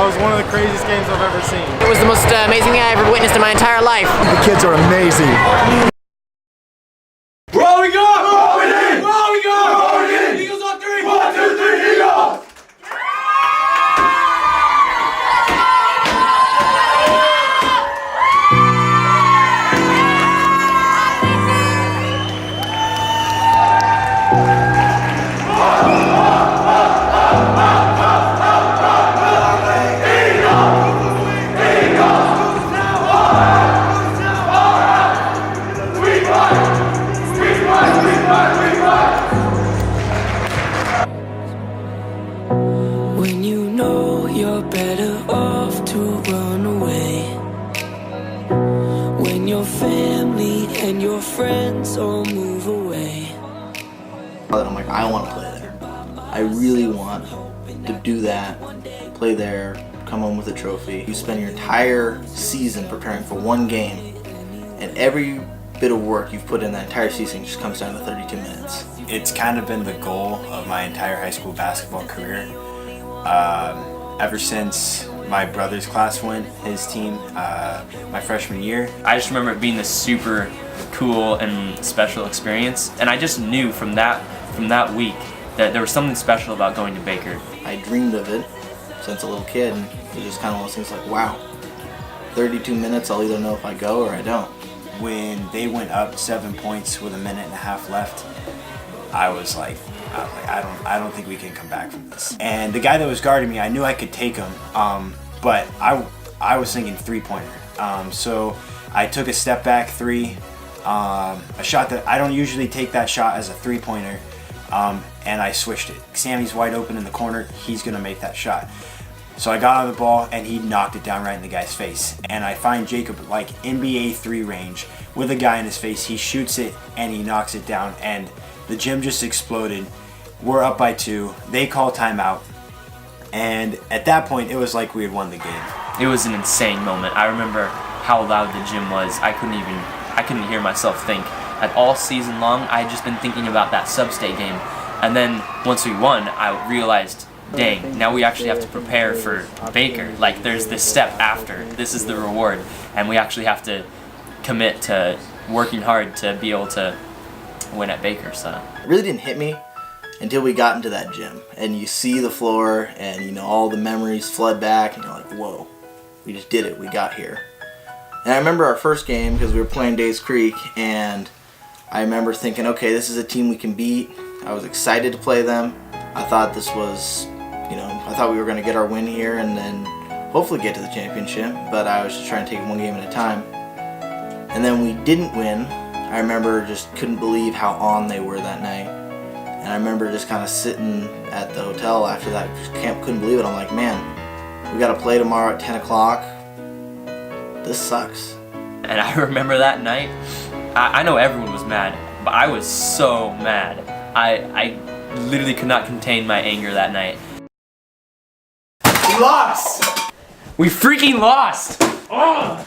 was one of the craziest games I've ever seen. It was the most amazing thing I ever witnessed in my entire life. The kids are amazing. Rolling up! Rolling in! Rolling up! Rolling in! Eagles on three! 1, 2, 3, Eagles! When you know you're better off to run away, when your family and your friends all move away. I'm like, I want to play there. I really want to do that, play there, come home with a trophy. You spend your entire season preparing for one game, and every bit of work you've put in that entire season just comes down to 32 minutes. It's kind of been the goal of my entire high school basketball career. Ever since my brother's class went, his team, my freshman year. I just remember it being this super cool and special experience, and I just knew from that week that there was something special about going to Baker. I dreamed of it since a little kid, and it was just kind of one of those things like, wow, 32 minutes, I'll either know if I go or I don't. When they went up 7 points with a minute and a half left, I was like, I don't think we can come back from this. And the guy that was guarding me, I knew I could take him, but I was thinking three-pointer. So I took a step back three, a shot that I don't usually take that shot as a three-pointer, and I switched it. Sammy's wide open in the corner, he's gonna make that shot. So I got on the ball and he knocked it down right in the guy's face. And I find Jacob like NBA 3 range with a guy in his face. He shoots it and he knocks it down, and the gym just exploded. We're up by 2. They call timeout. And at that point, it was like we had won the game. It was an insane moment. I remember how loud the gym was. I couldn't hear myself think. At all season long, I had just been thinking about that sub-state game. And then once we won, I realized, dang, now we actually have to prepare for Baker. Like, there's this step after. This is the reward. And we actually have to commit to working hard to be able to win at Baker. So It really didn't hit me until we got into that gym. And you see the floor, and you know, all the memories flood back, and you're like, whoa, we just did it. We got here. And I remember our first game, because we were playing Days Creek, and I remember thinking, okay, this is a team we can beat. I was excited to play them. I thought this was, I thought we were going to get our win here and then hopefully get to the championship, but I was just trying to take one game at a time. And then we didn't win. I remember just couldn't believe how on they were that night. And I remember just kind of sitting at the hotel after that, just couldn't believe it. I'm like, man, we got to play tomorrow at 10 o'clock. This sucks. And I remember that night, I know everyone was mad, but I was so mad. I literally could not contain my anger that night. We lost! We freaking lost! Oh.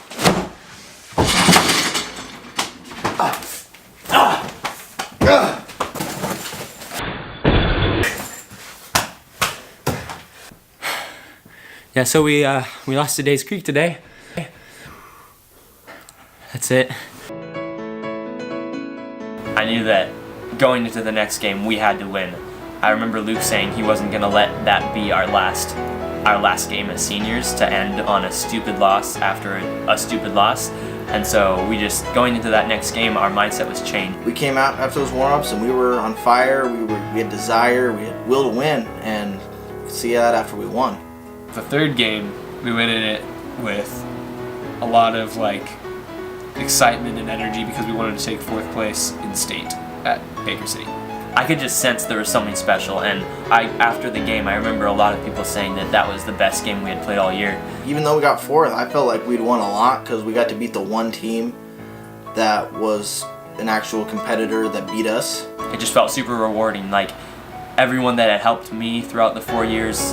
Yeah, so we lost to Days Creek today. That's it. I knew that going into the next game we had to win. I remember Luke saying he wasn't gonna let that be our last game as seniors, to end on a stupid loss after a stupid loss. And so we just, going into that next game, our mindset was changed. We came out after those warm-ups and we were on fire. We had desire, we had will to win, and see that after we won. The third game, we went in it with a lot of excitement and energy because we wanted to take 4th place in state at Baker City. I could just sense there was something special, and after the game, I remember a lot of people saying that that was the best game we had played all year. Even though we got 4th, I felt like we'd won a lot because we got to beat the one team that was an actual competitor that beat us. It just felt super rewarding. Like, everyone that had helped me throughout the 4 years,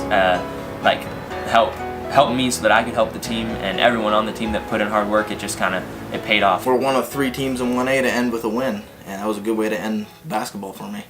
helped me so that I could help the team, and everyone on the team that put in hard work, it just it paid off. We're one of 3 teams in 1A to end with a win, and that was a good way to end basketball for me.